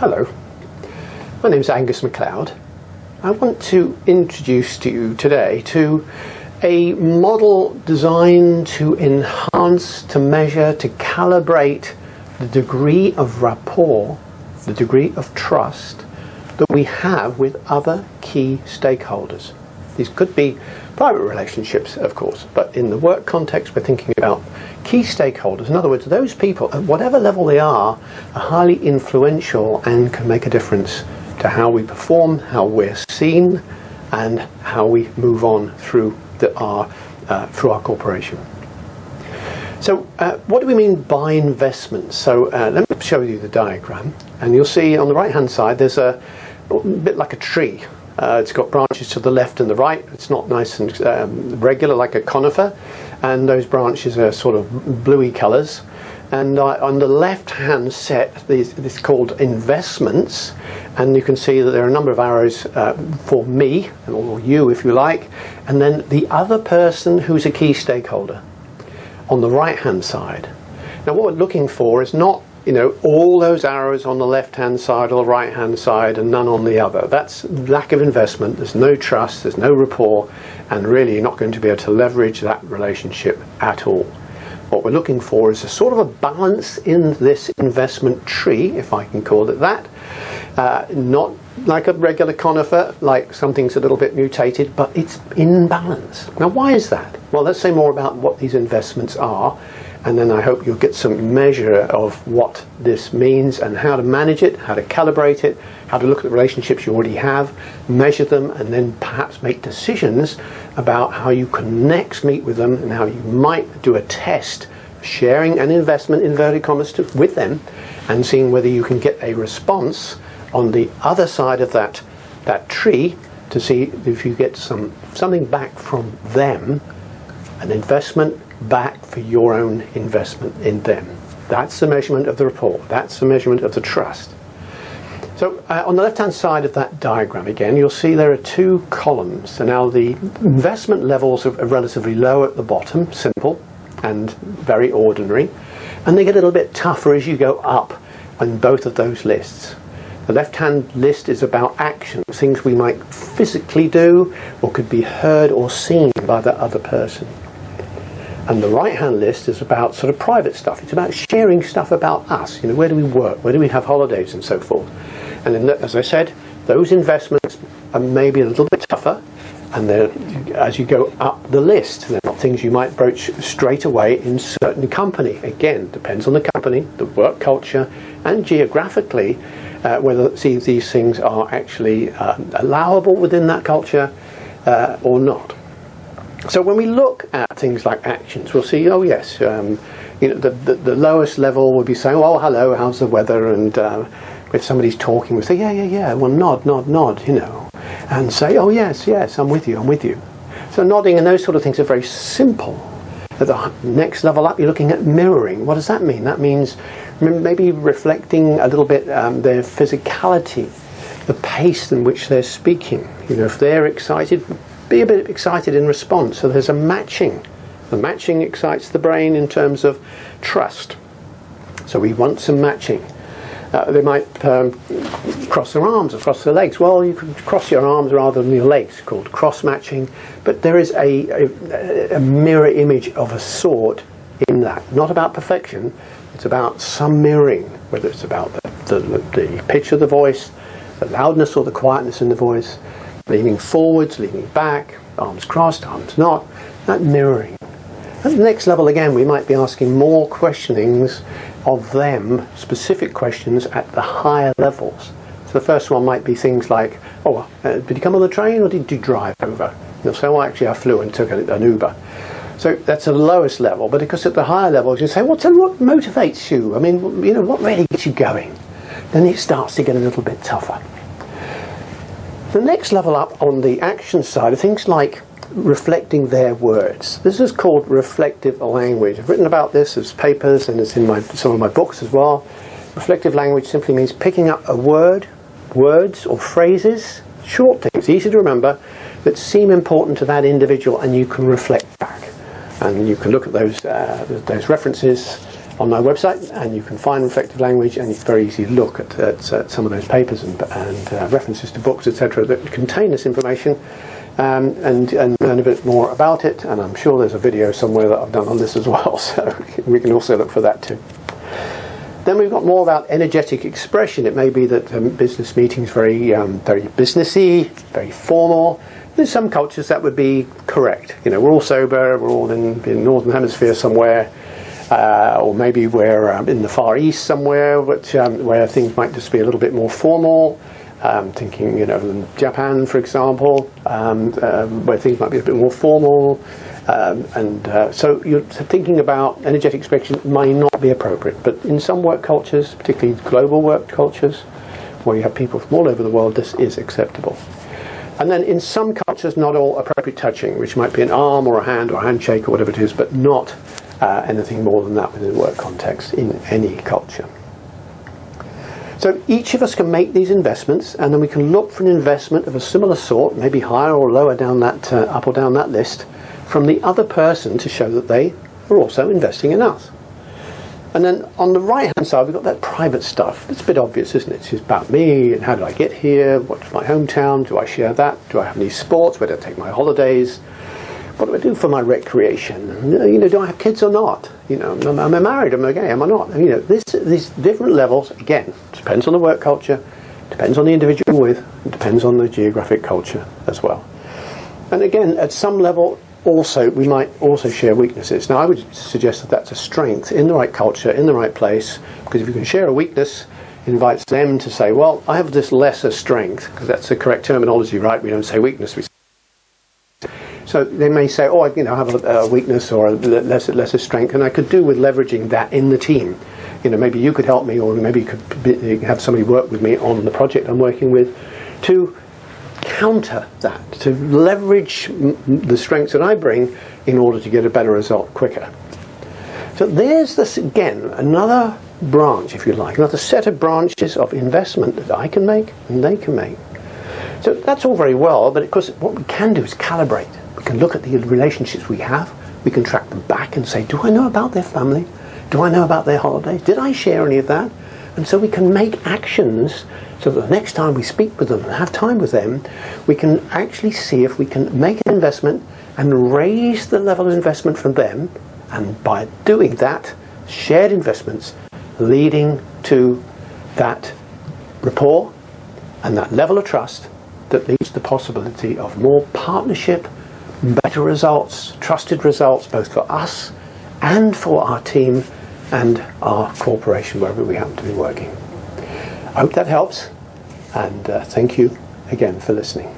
Hello, my name is Angus MacLeod. I want to introduce to you today to a model designed to enhance, to measure, to calibrate the degree of rapport, the degree of trust that we have with other key stakeholders. These could be private relationships, of course, but in the work context we're thinking about key stakeholders. In other words, those people, at whatever level they are highly influential and can make a difference to how we perform, how we're seen, and how we move on through our corporation. So what do we mean by investment? So let me show you the diagram, and you'll see on the right hand side there's a bit like a tree. It's got branches to the left and the right. It's not nice and regular like a conifer, and those branches are sort of bluey colours. And on the left hand set, this is called investments, and you can see that there are a number of arrows for me, or you if you like, and then the other person who's a key stakeholder on the right hand side. Now what we're looking for is not, you know, all those arrows on the left hand side or the right hand side and none on the other. That's lack of investment. There's no trust, there's no rapport, and really you're not going to be able to leverage that relationship at all. What we're looking for is a sort of a balance in this investment tree, if I can call it that. Not like a regular conifer, like something's a little bit mutated, but it's in balance. Now why is that? Well, let's say more about what these investments are, and then I hope you'll get some measure of what this means and how to manage it, how to calibrate it, how to look at the relationships you already have, measure them, and then perhaps make decisions about how you can next meet with them and how you might do a test, sharing an investment, inverted commas, with them, and seeing whether you can get a response on the other side of that tree to see if you get something back from them, an investment back for your own investment in them. That's the measurement of the rapport. That's the measurement of the trust. So on the left hand side of that diagram again, you'll see there are two columns. So now the investment levels are relatively low at the bottom, simple and very ordinary, and they get a little bit tougher as you go up on both of those lists. The left hand list is about actions, things we might physically do or could be heard or seen by the other person. And the right hand list is about sort of private stuff. It's about sharing stuff about us. You know, where do we work? Where do we have holidays and so forth? And then, as I said, those investments are maybe a little bit tougher, and as you go up the list, they're not things you might broach straight away in certain company. Again, depends on the company, the work culture, and geographically whether these things are actually allowable within that culture or not. So when we look at things like actions, we'll see, oh yes, you know, the lowest level will be saying, oh hello, how's the weather? And if somebody's talking, we'll say, yeah, well nod, you know, and say, oh yes, I'm with you. So nodding and those sort of things are very simple. At the next level up, you're looking at mirroring. What does that mean? That means maybe reflecting a little bit their physicality, the pace in which they're speaking. You know, if they're excited, be a bit excited in response. So there's a matching. The matching excites the brain in terms of trust. So we want some matching. They might cross their arms or cross their legs. Well, you can cross your arms rather than your legs, called cross-matching. But there is a mirror image of a sort in that. Not about perfection. It's about some mirroring, whether it's about the pitch of the voice, the loudness or the quietness in the voice, leaning forwards, leaning back, arms crossed, arms not, that mirroring. At the next level again, we might be asking more questionings of them, specific questions at the higher levels. So the first one might be things like, did you come on the train or did you drive over? They'll say, well actually I flew and took an Uber. So that's the lowest level, but because at the higher levels you say, what motivates you? I mean, you know, what really gets you going? Then it starts to get a little bit tougher. The next level up on the action side are things like reflecting their words. This is called reflective language. I've written about this as papers and it's in some of my books as well. Reflective language simply means picking up a word, words or phrases, short things, easy to remember, that seem important to that individual, and you can reflect back. And you can look at those references on my website, and you can find reflective language, and it's very easy to look at some of those papers and references to books, etc., that contain this information, and learn a bit more about it. And I'm sure there's a video somewhere that I've done on this as well, so we can also look for that too. Then we've got more about energetic expression. It may be that business meetings very businessy, very formal. In some cultures that would be correct. You know, we're all sober, we're all in the Northern Hemisphere somewhere, or maybe we're in the Far East somewhere, where things might just be a little bit more formal. Thinking, you know, in Japan, for example, where things might be a bit more formal. So you're thinking about energetic expression may not be appropriate, but in some work cultures, particularly global work cultures, where you have people from all over the world, this is acceptable. And then in some cultures, not all appropriate touching, which might be an arm or a hand or a handshake or whatever it is, but not anything more than that within the work context in any culture. So each of us can make these investments, and then we can look for an investment of a similar sort, maybe higher or lower down that, up or down that list, from the other person to show that they are also investing in us. And then on the right hand side we've got that private stuff. It's a bit obvious, isn't it? It's about me and how did I get here, what's my hometown, do I share that, do I have any sports, where do I take my holidays, what do I do for my recreation, you know, do I have kids or not, you know, am I married, am I gay, am I not, you know, these different levels, again, depends on the work culture, depends on the individual you're with, and depends on the geographic culture as well. And again, at some level also, we might also share weaknesses. Now I would suggest that that's a strength in the right culture, in the right place, because if you can share a weakness, it invites them to say, well, I have this lesser strength, because that's the correct terminology, right? We don't say weakness, we say. So they may say, oh, I have a weakness or a lesser strength, and I could do with leveraging that in the team. You know, maybe you could help me, or maybe you could have somebody work with me on the project I'm working with to counter that, to leverage the strengths that I bring in order to get a better result quicker. So there's this, again, another branch, if you like, another set of branches of investment that I can make and they can make. So that's all very well, but of course what we can do is calibrate. We can look at the relationships we have, we can track them back and say, do I know about their family? Do I know about their holidays? Did I share any of that? And so we can make actions so that the next time we speak with them and have time with them, we can actually see if we can make an investment and raise the level of investment from them, and by doing that, shared investments leading to that rapport and that level of trust that leads to the possibility of more partnership, better results, trusted results, both for us and for our team and our corporation, wherever we happen to be working. I hope that helps, and thank you again for listening.